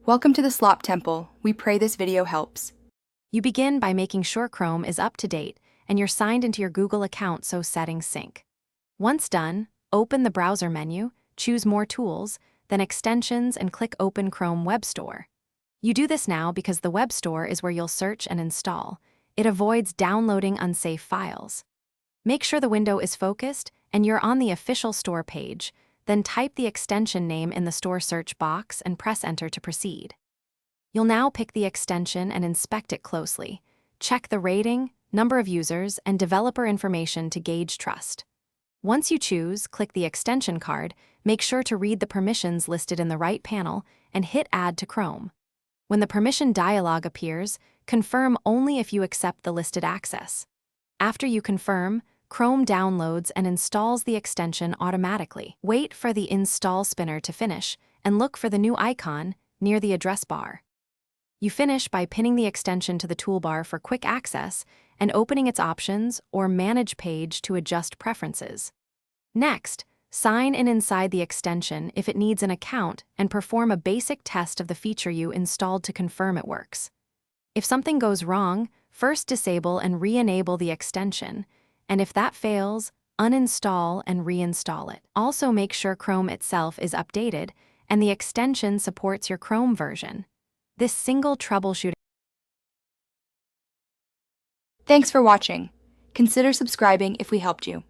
Welcome to the Slop Temple. We pray this video helps. You begin by making sure Chrome is up to date and you're signed into your Google account so settings sync. Once done, open the browser menu, choose More Tools, then Extensions and click Open Chrome Web Store. You do this now because the Web Store is where you'll search and install. It avoids downloading unsafe files. Make sure the window is focused and you're on the official store page, then type the extension name in the store search box and press Enter to proceed. You'll now pick the extension and inspect it closely. Check the rating, number of users, and developer information to gauge trust. Once you choose, click the extension card, make sure to read the permissions listed in the right panel, and hit Add to Chrome. When the permission dialog appears, confirm only if you accept the listed access. After you confirm, Chrome downloads and installs the extension automatically. Wait for the install spinner to finish, and look for the new icon near the address bar. You finish by pinning the extension to the toolbar for quick access and opening its options or Manage page to adjust preferences. Next, sign in inside the extension if it needs an account and perform a basic test of the feature you installed to confirm it works. If something goes wrong, first disable and re-enable the extension, and if that fails, uninstall and reinstall it. Also make sure Chrome itself is updated and the extension supports your Chrome version. This single troubleshooting. Thanks for watching. Consider subscribing if we helped you.